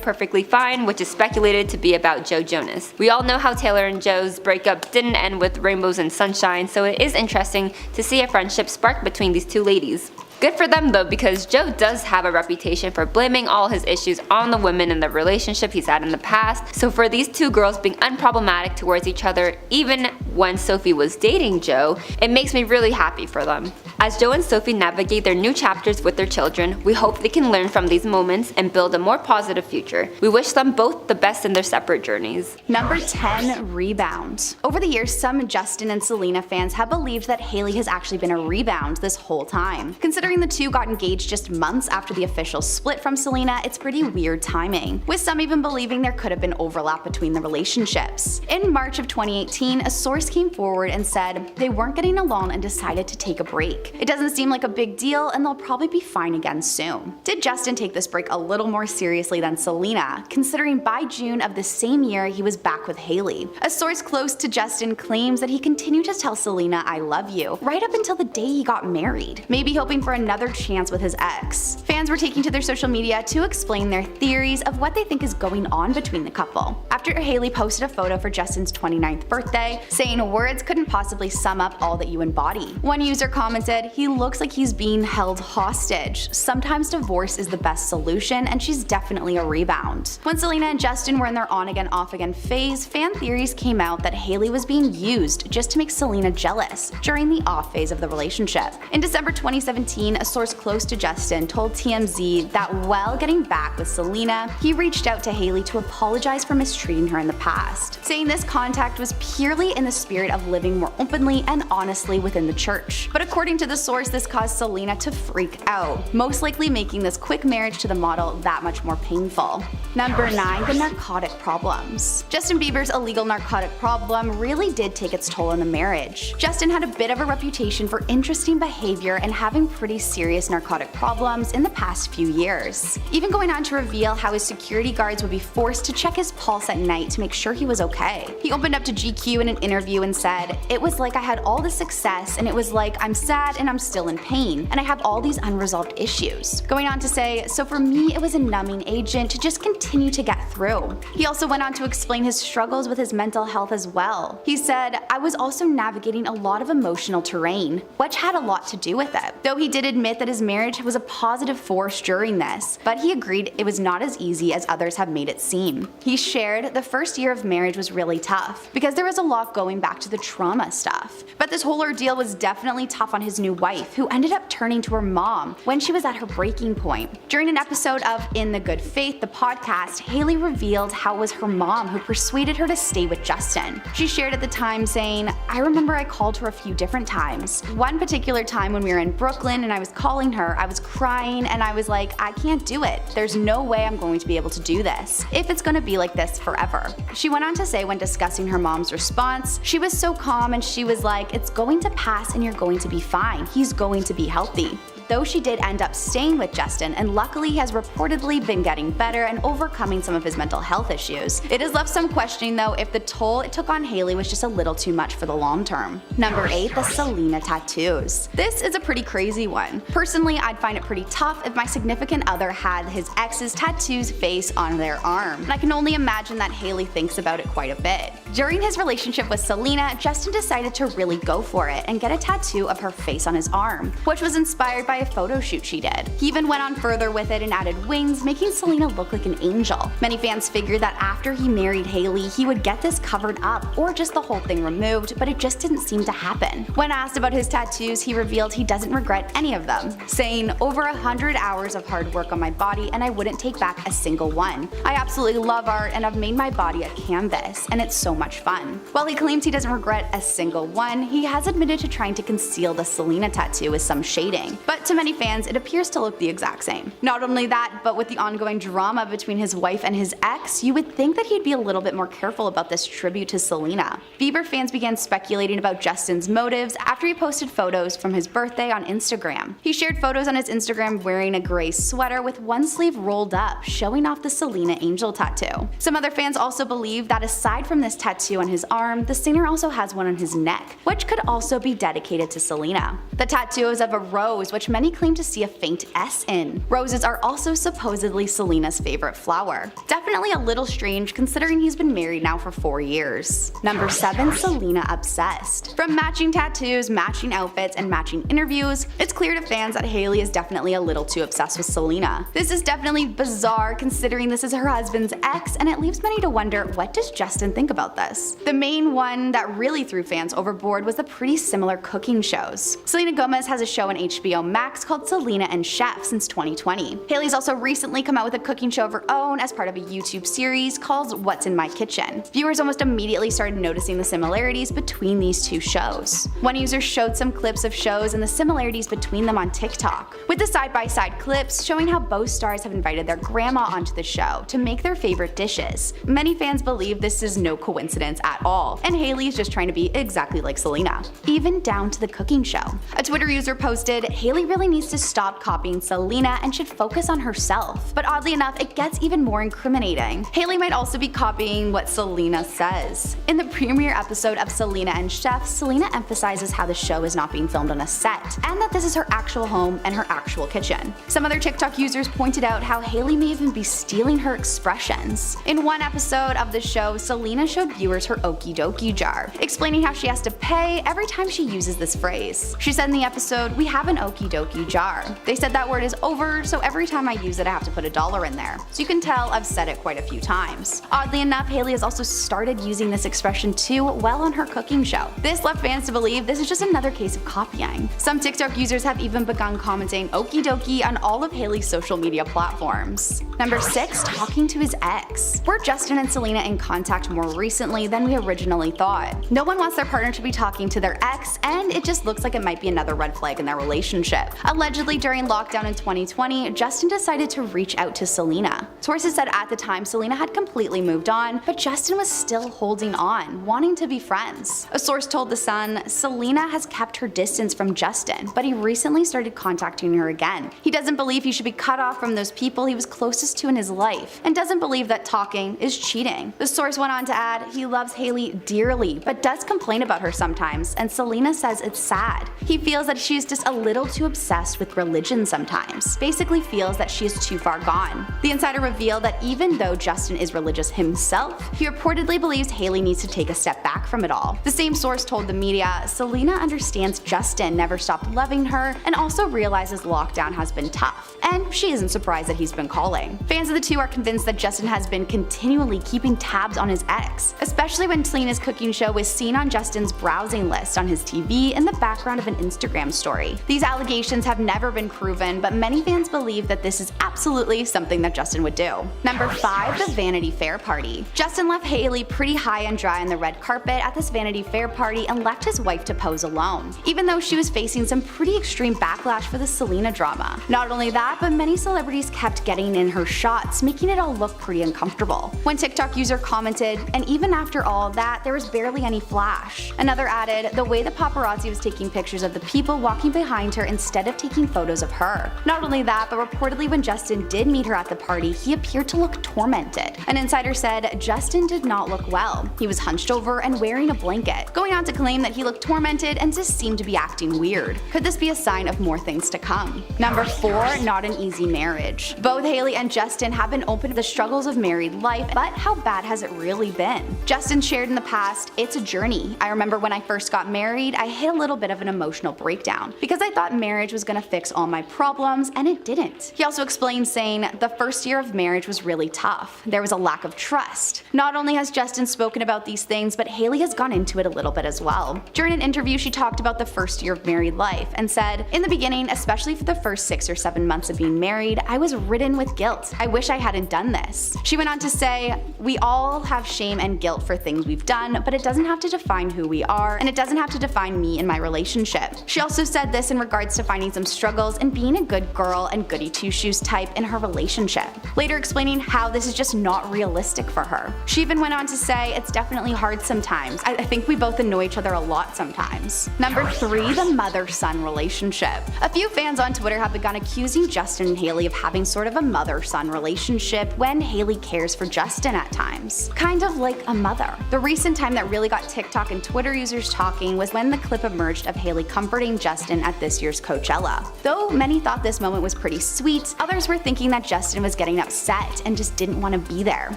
C: Perfectly Fine, which is speculated to be about Joe Jonas. We all know how Taylor and Joe's breakup didn't end with rainbows and sunshine, so it is interesting to see a friendship spark between these two ladies. Good for them though, because Joe does have a reputation for blaming all his issues on the women in the relationship he's had in the past, so for these two girls being unproblematic towards each other even when Sophie was dating Joe, it makes me really happy for them. As Joe and Sophie navigate their new chapters with their children, we hope they can learn from these moments and build a more positive future. We wish them both the best in their separate journeys.
B: Number 10, rebound. Over the years, some Justin and Selena fans have believed that Hailey has actually been a rebound this whole time. Considering the two got engaged just months after the official split from Selena, it's pretty weird timing, with some even believing there could have been overlap between the relationships. In March of 2018, a source came forward and said they weren't getting along and decided to take a break. It doesn't seem like a big deal and they'll probably be fine again soon. Did Justin take this break a little more seriously than Selena, considering by June of the same year he was back with Hailey? A source close to Justin claims that he continued to tell Selena "I love you" right up until the day he got married, maybe hoping for another chance with his ex. Fans were taking to their social media to explain their theories of what they think is going on between the couple. After Hailey posted a photo for Justin's 29th birthday, saying words couldn't possibly sum up all that you embody. One user commented, "He looks like he's being held hostage. Sometimes divorce is the best solution and she's definitely a rebound." When Selena and Justin were in their on again off again phase, fan theories came out that Hailey was being used just to make Selena jealous during the off phase of the relationship. In December 2017, a source close to Justin told TMZ that while getting back with Selena, he reached out to Hailey to apologize for mistreating her in the past, saying this contact was purely in the spirit of living more openly and honestly within the church. But according to the source, this caused Selena to freak out, most likely making this quick marriage to the model that much more painful. Number 9, the narcotic problems. Justin Bieber's illegal narcotic problem really did take its toll on the marriage. Justin had a bit of a reputation for interesting behavior and having pretty serious narcotic problems in the past few years, even going on to reveal how his security guards would be forced to check his pulse at night to make sure he was okay. He opened up to GQ in an interview and said, "It was like I had all this success and it was like I'm sad and I'm still in pain and I have all these unresolved issues." Going on to say, "So for me it was a numbing agent to just continue to get through." He also went on to explain his struggles with his mental health as well. He said, "I was also navigating a lot of emotional terrain, which had a lot to do with it." Though he did admit that his marriage was a positive force during this, but he agreed it was not as easy as others have made it seem. He shared, "The first year of marriage was really tough because there was a lot going back to the trauma stuff. But this whole ordeal was definitely tough on his new wife, who ended up turning to her mom when she was at her breaking point." During an episode of In the Good Faith, the podcast, Hailey revealed how it was her mom who persuaded her to stay with Justin. She shared at the time saying, "I remember I called her a few different times. One particular time when we were in Brooklyn and I was calling her, I was crying and I was like, I can't do it. There's no way I'm going to be able to do this if it's going to be like this forever." She went on to say when discussing her mom's response, she was so calm and she was like, "It's going to pass and you're going to be fine. He's going to be healthy." Though she did end up staying with Justin, and luckily he has reportedly been getting better and overcoming some of his mental health issues, it has left some questioning though if the toll it took on Hailey was just a little too much for the long term. Number 8, the Selena tattoos. This is a pretty crazy one. Personally, I'd find it pretty tough if my significant other had his ex's tattoos face on their arm, and I can only imagine that Hailey thinks about it quite a bit. During his relationship with Selena, Justin decided to really go for it and get a tattoo of her face on his arm, which was inspired by a photo shoot she did. He even went on further with it and added wings, making Selena look like an angel. Many fans figured that after he married Hailey, he would get this covered up or just the whole thing removed, but it just didn't seem to happen. When asked about his tattoos, he revealed he doesn't regret any of them, saying, "Over 100 hours of hard work on my body and I wouldn't take back a single one. I absolutely love art and I've made my body a canvas and it's so much fun." While he claims he doesn't regret a single one, he has admitted to trying to conceal the Selena tattoo with some shading, but to many fans it appears to look the exact same. Not only that, but with the ongoing drama between his wife and his ex, you would think that he'd be a little bit more careful about this tribute to Selena. Bieber fans began speculating about Justin's motives after he posted photos from his birthday on Instagram. He shared photos on his Instagram wearing a gray sweater with one sleeve rolled up, showing off the Selena angel tattoo. Some other fans also believe that aside from this tattoo on his arm, the singer also has one on his neck, which could also be dedicated to Selena. The tattoo is of a rose, which many claim to see a faint S in. Roses are also supposedly Selena's favorite flower. Definitely a little strange considering he's been married now for 4 years. Number 7. Selena obsessed. From matching tattoos, matching outfits, and matching interviews, it's clear to fans that Hailey is definitely a little too obsessed with Selena. This is definitely bizarre considering this is her husband's ex, and it leaves many to wonder, what does Justin think about this? The main one that really threw fans overboard was the pretty similar cooking shows. Selena Gomez has a show on HBO Max called Selena and Chef since 2020. Hailey's also recently come out with a cooking show of her own as part of a YouTube series called What's in My Kitchen. Viewers almost immediately started noticing the similarities between these two shows. One user showed some clips of shows and the similarities between them on TikTok, with the side-by-side clips showing how both stars have invited their grandma onto the show to make their favorite dishes. Many fans believe this is no coincidence at all, and Hailey is just trying to be exactly like Selena, even down to the cooking show. A Twitter user posted, "Hailey really needs to stop copying Selena and should focus on herself." But oddly enough, it gets even more incriminating. Hailey might also be copying what Selena says. In the premiere episode of Selena and Chef, Selena emphasizes how the show is not being filmed on a set, and that this is her actual home and her actual kitchen. Some other TikTok users pointed out how Hailey may even be stealing her expressions. In one episode of the show, Selena showed viewers her okie dokie jar, explaining how she has to pay every time she uses this phrase. She said in the episode, "We have an okie dokie jar. They said that word is over, so every time I use it I have to put $1 in there." So you can tell I've said it quite a few times. Oddly enough, Hailey has also started using this expression too well on her cooking show. This left fans to believe this is just another case of copying. Some TikTok users have even begun commenting okie dokie on all of Hailey's social media platforms. Number 6. Talking to his ex. Were Justin and Selena in contact more recently than we originally thought? No one wants their partner to be talking to their ex, and it just looks like it might be another red flag in their relationship. Allegedly, during lockdown in 2020, Justin decided to reach out to Selena. Sources said at the time Selena had completely moved on, but Justin was still holding on, wanting to be friends. A source told The Sun, "Selena has kept her distance from Justin, but he recently started contacting her again. He doesn't believe he should be cut off from those people he was closest to in his life, and doesn't believe that talking is cheating." The source went on to add, he loves Hailey dearly, but does complain about her sometimes, and Selena says it's sad. He feels that she's just a little too obsessed with religion sometimes, basically feels that she is too far gone. The insider revealed that even though Justin is religious himself, he reportedly believes Hailey needs to take a step back from it all. The same source told the media, Selena understands Justin never stopped loving her and also realizes lockdown has been tough, and she isn't surprised that he's been calling. Fans of the two are convinced that Justin has been continually keeping tabs on his ex, especially when Selena's cooking show was seen on Justin's browsing list on his TV in the background of an Instagram story. These allegations have never been proven, but many fans believe that this is absolutely something that Justin would do. Number 5. The Vanity Fair party. Justin left Hailey pretty high and dry on the red carpet at this Vanity Fair party and left his wife to pose alone, even though she was facing some pretty extreme backlash for the Selena drama. Not only that, but many celebrities kept getting in her shots, making it all look pretty uncomfortable. One TikTok user commented, "And even after all that, there was barely any flash." Another added, "The way the paparazzi was taking pictures of the people walking behind her instead of taking photos of her." Not only that, but reportedly when Justin did meet her at the party, he appeared to look tormented. An insider said Justin did not look well. He was hunched over and wearing a blanket, going on to claim that he looked tormented and just seemed to be acting weird. Could this be a sign of more things to come? Number 4. Not an easy marriage. Both Hailey and Justin have been open to the struggles of married life, but how bad has it really been? Justin shared in the past, "It's a journey. I remember when I first got married, I hit a little bit of an emotional breakdown because I thought marriage was gonna fix all my problems, and it didn't." He also explained saying, "The first year of marriage was really tough. There was a lack of trust." Not only has Justin spoken about these things, but Hailey has gone into it a little bit as well. During an interview, she talked about the first year of married life and said, "In the beginning, especially for the first 6 or 7 months of being married, I was ridden with guilt. I wish I hadn't done this." She went on to say, "We all have shame and guilt for things we've done, but it doesn't have to define who we are, and it doesn't have to define me in my relationship." She also said this in regards to finding some struggles in being a good girl and goody two-shoes type in her relationship, later explaining how this is just not realistic for her. She even went on to say, "It's definitely hard sometimes. I think we both annoy each other a lot sometimes." Number 3. The mother-son relationship. A few fans on Twitter have begun accusing Justin and Hailey of having sort of a mother-son relationship when Hailey cares for Justin at times. Kind of like a mother. The recent time that really got TikTok and Twitter users talking was when the clip emerged of Hailey comforting Justin at this year's Coachella. Coachella. Though many thought this moment was pretty sweet, others were thinking that Justin was getting upset and just didn't want to be there.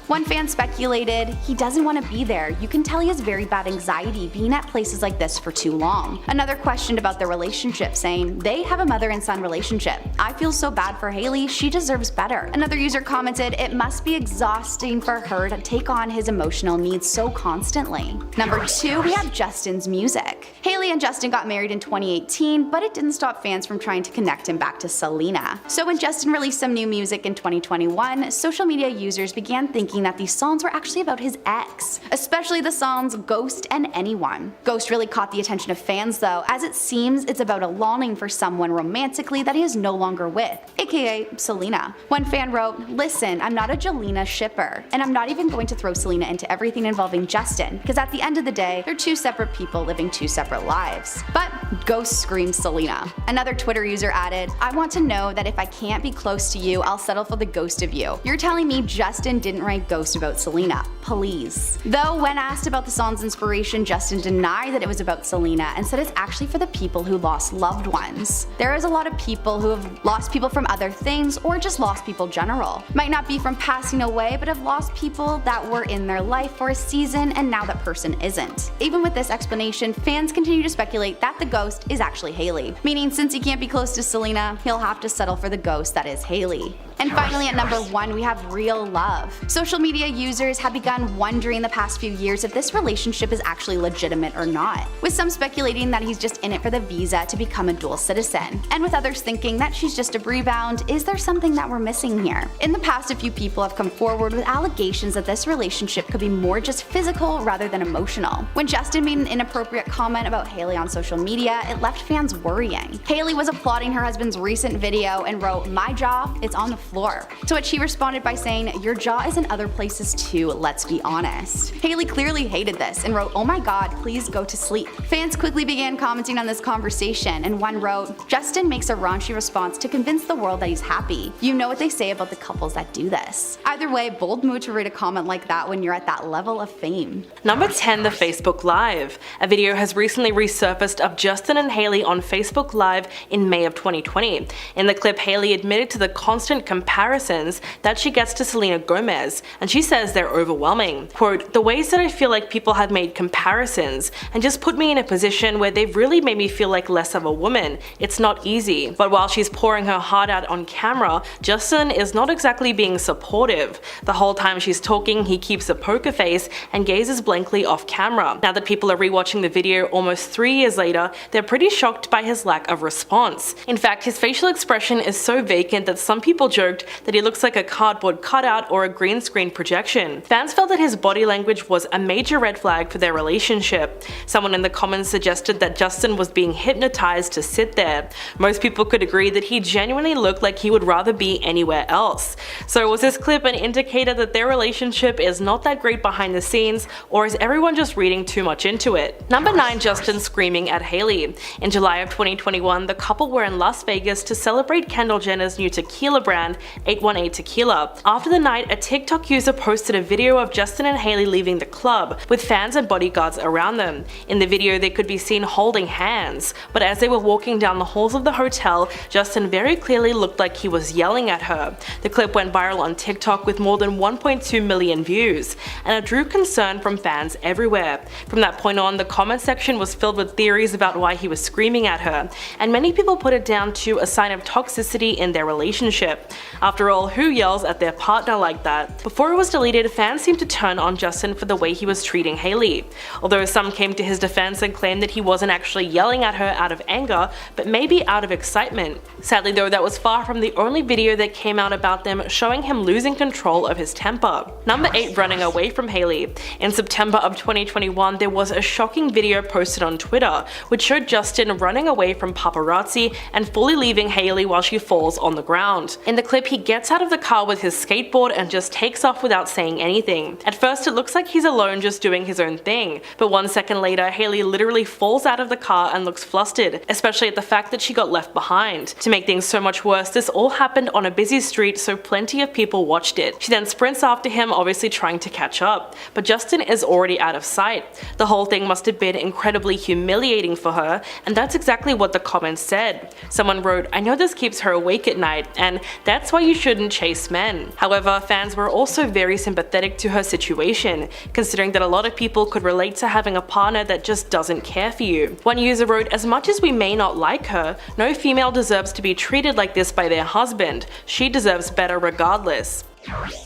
B: One fan speculated, "He doesn't want to be there. You can tell he has very bad anxiety being at places like this for too long." Another questioned about their relationship, saying, "They have a mother and son relationship. I feel so bad for Hailey, she deserves better." Another user commented, "It must be exhausting for her to take on his emotional needs so constantly." Number 2, we have Justin's music. Hailey and Justin got married in 2018, but it didn't stop fans from trying to connect him back to Selena. So when Justin released some new music in 2021, social media users began thinking that these songs were actually about his ex, especially the songs Ghost and Anyone. Ghost really caught the attention of fans though, as it seems it's about a longing for someone romantically that he is no longer with, aka Selena. One fan wrote, "Listen, I'm not a Jelena shipper, and I'm not even going to throw Selena into everything involving Justin, because at the end of the day, they're two separate people living two separate lives." But Ghost screams Selena. Another Twitter user added, "I want to know that if I can't be close to you, I'll settle for the ghost of you. You're telling me Justin didn't write Ghost about Selena. Please." Though when asked about the song's inspiration, Justin denied that it was about Selena and said it's actually for the people who lost loved ones. There is a lot of people who have lost people from other things or just lost people general. Might not be from passing away, but have lost people that were in their life for a season and now that person isn't. Even with this explanation, fans continue to speculate that the ghost is actually Hailey, meaning since he can't be close to Selena, he'll have to settle for the ghost that is Hailey. And finally at number 1, we have real love. Social media users have begun wondering the past few years if this relationship is actually legitimate or not, with some speculating that he's just in it for the visa to become a dual citizen, and with others thinking that she's just a rebound. Is there something that we're missing here? In the past, a few people have come forward with allegations that this relationship could be more just physical rather than emotional. When Justin made an inappropriate comment about Hailey on social media, it left fans worrying. Hailey was applauding her husband's recent video and wrote, "My jaw, it's on the floor." To which he responded by saying, "Your jaw is in other places too, let's be honest." Hailey clearly hated this and wrote, "Oh my god, please go to sleep." Fans quickly began commenting on this conversation, and one wrote, "Justin makes a raunchy response to convince the world that he's happy. You know what they say about the couples that do this." Either way, bold move to write a comment like that when you're at that level of fame.
A: Number 10, the Facebook Live. A video has recently resurfaced of Justin and Hailey on Facebook Live in May of 2020. In the clip, Hailey admitted to the constant comparisons that she gets to Selena Gomez, and she says they're overwhelming. Quote, "The ways that I feel like people have made comparisons and just put me in a position where they've really made me feel like less of a woman. It's not easy." But while she's pouring her heart out on camera, Justin is not exactly being supportive. The whole time she's talking, he keeps a poker face and gazes blankly off camera. Now that people are rewatching the video almost 3 years later, they're pretty shocked by his lack of response. In fact, his facial expression is so vacant that some people joked that he looks like a cardboard cutout or a green screen projection. Fans felt that his body language was a major red flag for their relationship. Someone in the comments suggested that Justin was being hypnotized to sit there. Most people could agree that he genuinely looked like he would rather be anywhere else. So was this clip an indicator that their relationship is not that great behind the scenes, or is everyone just reading too much into it? Number 9, Justin screaming at Hailey. In July of 2021, the couple were in Las Vegas to celebrate Kendall Jenner's new tequila brand, 818 Tequila. After the night, a TikTok user posted a video of Justin and Hailey leaving the club, with fans and bodyguards around them. In the video, they could be seen holding hands, but as they were walking down the halls of the hotel, Justin very clearly looked like he was yelling at her. The clip went viral on TikTok with more than 1.2 million views, and it drew concern from fans everywhere. From that point on, the comment section was filled with theories about why he was screaming at her, and many people put it down to a sign of toxicity in their relationship. After all, who yells at their partner like that? Before it was deleted, fans seemed to turn on Justin for the way he was treating Hailey. Although some came to his defense and claimed that he wasn't actually yelling at her out of anger, but maybe out of excitement. Sadly though, that was far from the only video that came out about them showing him losing control of his temper. Number 8, running away from Hailey. In September of 2021, there was a shocking video posted on Twitter, which showed Justin running away from paparazzi and fully leaving Hailey while she falls on the ground. In the clip, clip, he gets out of the car with his skateboard and just takes off without saying anything. At first it looks like he's alone just doing his own thing, but 1 second later Hailey literally falls out of the car and looks flustered, especially at the fact that she got left behind. To make things so much worse, this all happened on a busy street, so plenty of people watched it. She then sprints after him, obviously trying to catch up, but Justin is already out of sight. The whole thing must have been incredibly humiliating for her, and that's exactly what the comments said. Someone wrote, "I know this keeps her awake at night, and that's why you shouldn't chase men." However, fans were also very sympathetic to her situation, considering that a lot of people could relate to having a partner that just doesn't care for you. One user wrote, "As much as we may not like her, no female deserves to be treated like this by their husband. She deserves better regardless."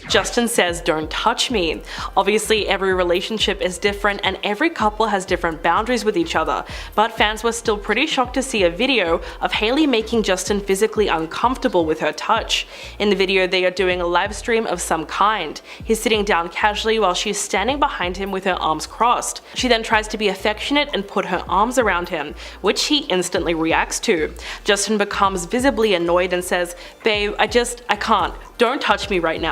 A: Justin says, "Don't touch me." Obviously, every relationship is different and every couple has different boundaries with each other, but fans were still pretty shocked to see a video of Hailey making Justin physically uncomfortable with her touch. In the video, they are doing a live stream of some kind. He's sitting down casually while she's standing behind him with her arms crossed. She then tries to be affectionate and put her arms around him, which he instantly reacts to. Justin becomes visibly annoyed and says, "Babe, I can't. Don't touch me right now."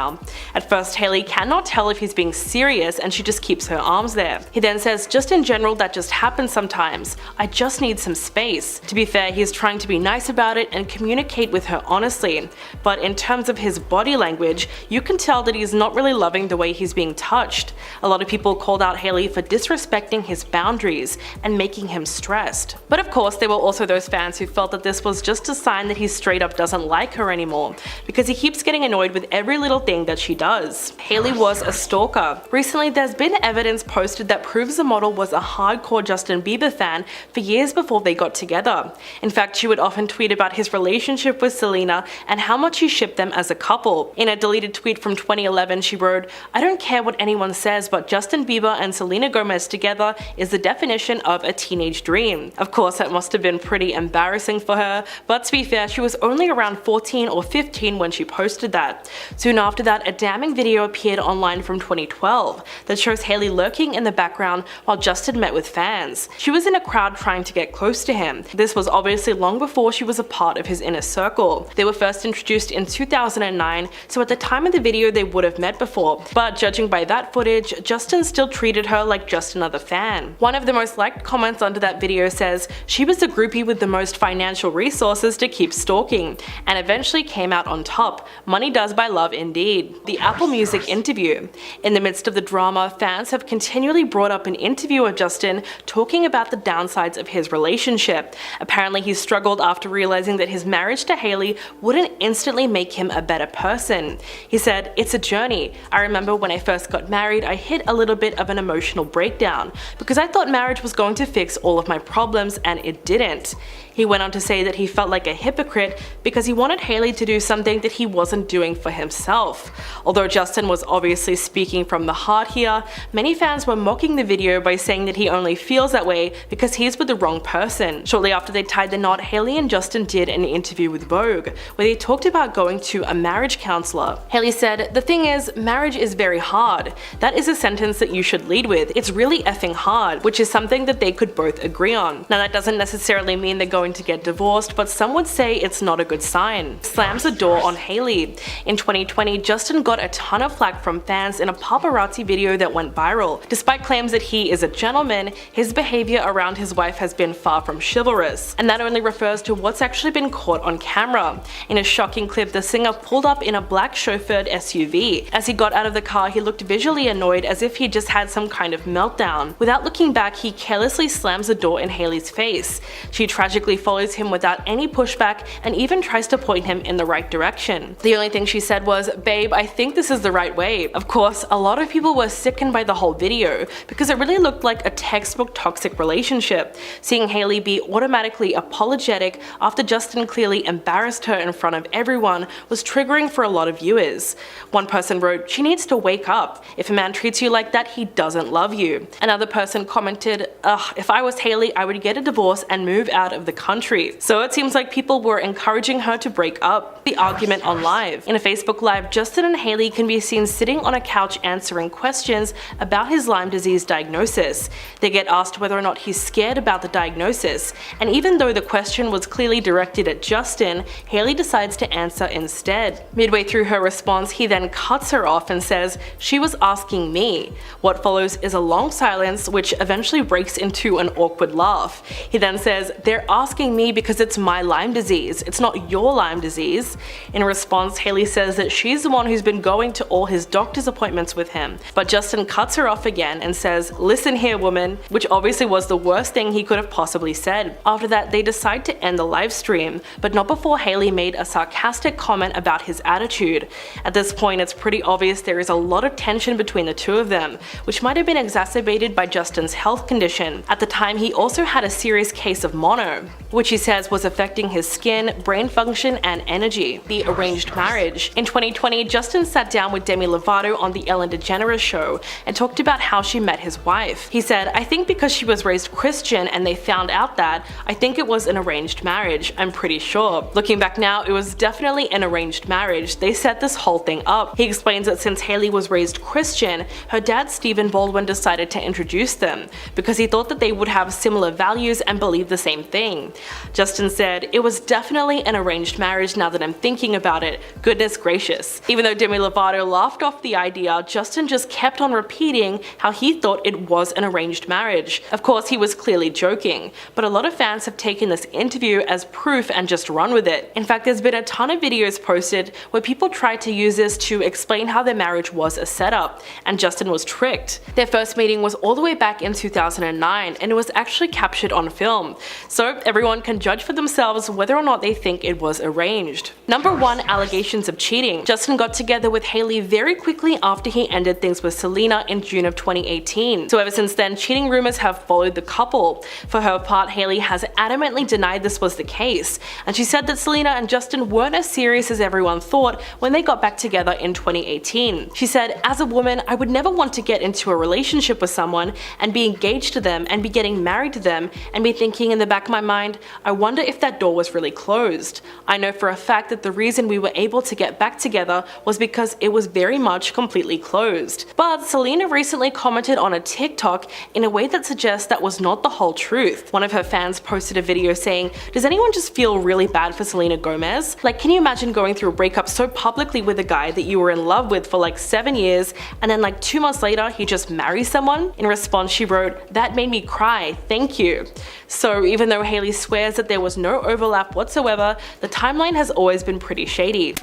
A: At first, Hailey cannot tell if he's being serious and she just keeps her arms there. He then says, "Just in general, that just happens sometimes. I just need some space." To be fair, he's trying to be nice about it and communicate with her honestly, but in terms of his body language, you can tell that he's not really loving the way he's being touched. A lot of people called out Hailey for disrespecting his boundaries and making him stressed. But of course, there were also those fans who felt that this was just a sign that he straight up doesn't like her anymore, because he keeps getting annoyed with every little thing that she does. Hailey was a stalker. Recently, there's been evidence posted that proves the model was a hardcore Justin Bieber fan for years before they got together. In fact, she would often tweet about his relationship with Selena and how much he shipped them as a couple. In a deleted tweet from 2011, she wrote, "I don't care what anyone says, but Justin Bieber and Selena Gomez together is the definition of a teenage dream." Of course, that must have been pretty embarrassing for her, but to be fair, she was only around 14 or 15 when she posted that. Soon after that, a damning video appeared online from 2012 that shows Hailey lurking in the background while Justin met with fans. She was in a crowd trying to get close to him. This was obviously long before she was a part of his inner circle. They were first introduced in 2009, so at the time of the video they would have met before, but judging by that footage, Justin still treated her like just another fan. One of the most liked comments under that video says, "She was the groupie with the most financial resources to keep stalking, and eventually came out on top. Money does by love indeed." The Apple Music interview. In the midst of the drama, fans have continually brought up an interview of Justin talking about the downsides of his relationship. Apparently he struggled after realizing that his marriage to Hailey wouldn't instantly make him a better person. He said, "It's a journey. I remember when I first got married, I hit a little bit of an emotional breakdown because I thought marriage was going to fix all of my problems and it didn't." He went on to say that he felt like a hypocrite because he wanted Hailey to do something that he wasn't doing for himself. Although Justin was obviously speaking from the heart here, many fans were mocking the video by saying that he only feels that way because he's with the wrong person. Shortly after they tied the knot, Hailey and Justin did an interview with Vogue, where they talked about going to a marriage counselor. Hailey said, "The thing is, marriage is very hard. That is a sentence that you should lead with. It's really effing hard," which is something that they could both agree on. Now that doesn't necessarily mean they're going to get divorced, but some would say it's not a good sign. Slams the door on Hailey. In 2020, Justin got a ton of flack from fans in a paparazzi video that went viral. Despite claims that he is a gentleman, his behavior around his wife has been far from chivalrous, and that only refers to what's actually been caught on camera. In a shocking clip, the singer pulled up in a black chauffeured SUV. As he got out of the car, he looked visually annoyed, as if he just had some kind of meltdown. Without looking back, he carelessly slams the door in Hailey's face. She tragically follows him without any pushback and even tries to point him in the right direction. The only thing she said was, "Babe, I think this is the right way." Of course, a lot of people were sickened by the whole video because it really looked like a textbook toxic relationship. Seeing Hailey be automatically apologetic after Justin clearly embarrassed her in front of everyone was triggering for a lot of viewers. One person wrote, "She needs to wake up. If a man treats you like that, he doesn't love you." Another person commented, "Ugh, if I was Hailey, I would get a divorce and move out of the country." So it seems like people were encouraging her to break up. The argument on live. In a Facebook Live, Justin and Hailey can be seen sitting on a couch answering questions about his Lyme disease diagnosis. They get asked whether or not he's scared about the diagnosis, and even though the question was clearly directed at Justin, Hailey decides to answer instead. Midway through her response, he then cuts her off and says, "She was asking me." What follows is a long silence, which eventually breaks into an awkward laugh. He then says, "They're asking me because it's my Lyme disease, it's not your Lyme disease." In response, Hailey says that she's the one who's been going to all his doctor's appointments with him, but Justin cuts her off again and says, "Listen here, woman," which obviously was the worst thing he could have possibly said. After that, they decide to end the live stream, but not before Hailey made a sarcastic comment about his attitude. At this point, it's pretty obvious there is a lot of tension between the two of them, which might have been exacerbated by Justin's health condition. At the time, he also had a serious case of mono, which he says was affecting his skin, brain function, and energy. The arranged marriage. In 2020, Justin sat down with Demi Lovato on the Ellen DeGeneres show and talked about how she met his wife. He said, "I think because she was raised Christian and they found out that, I think it was an arranged marriage, I'm pretty sure." Looking back now, it was definitely an arranged marriage. They set this whole thing up. He explains that since Hailey was raised Christian, her dad Stephen Baldwin decided to introduce them because he thought that they would have similar values and believe the same thing. Justin said, "It was definitely an arranged marriage now that I'm thinking about it. Goodness gracious." Even though Demi Lovato laughed off the idea, Justin just kept on repeating how he thought it was an arranged marriage. Of course, he was clearly joking, but a lot of fans have taken this interview as proof and just run with it. In fact, there's been a ton of videos posted where people tried to use this to explain how their marriage was a setup, and Justin was tricked. Their first meeting was all the way back in 2009, and it was actually captured on film, so everyone can judge for themselves whether or not they think it was arranged. Number 1, allegations of cheating. Justin got together with Hailey very quickly after he ended things with Selena in June of 2018, so ever since then, cheating rumors have followed the couple. For her part, Hailey has adamantly denied this was the case, and she said that Selena and Justin weren't as serious as everyone thought when they got back together in 2018. She said, "As a woman, I would never want to get into a relationship with someone and be engaged to them and be getting married to them and be thinking in the back of my mind, I wonder if that door was really closed. I know for a fact that the reason we were able to get back together was because it was very much completely closed." But Selena recently commented on a TikTok in a way that suggests that was not the whole truth. One of her fans posted a video saying, "Does anyone just feel really bad for Selena Gomez? Like, can you imagine going through a breakup so publicly with a guy that you were in love with for like 7 years and then like 2 months later he just marries someone?" In response, she wrote, "That made me cry, thank you." So even though Hailey swears that there was no overlap whatsoever, the timeline has always been pretty shady.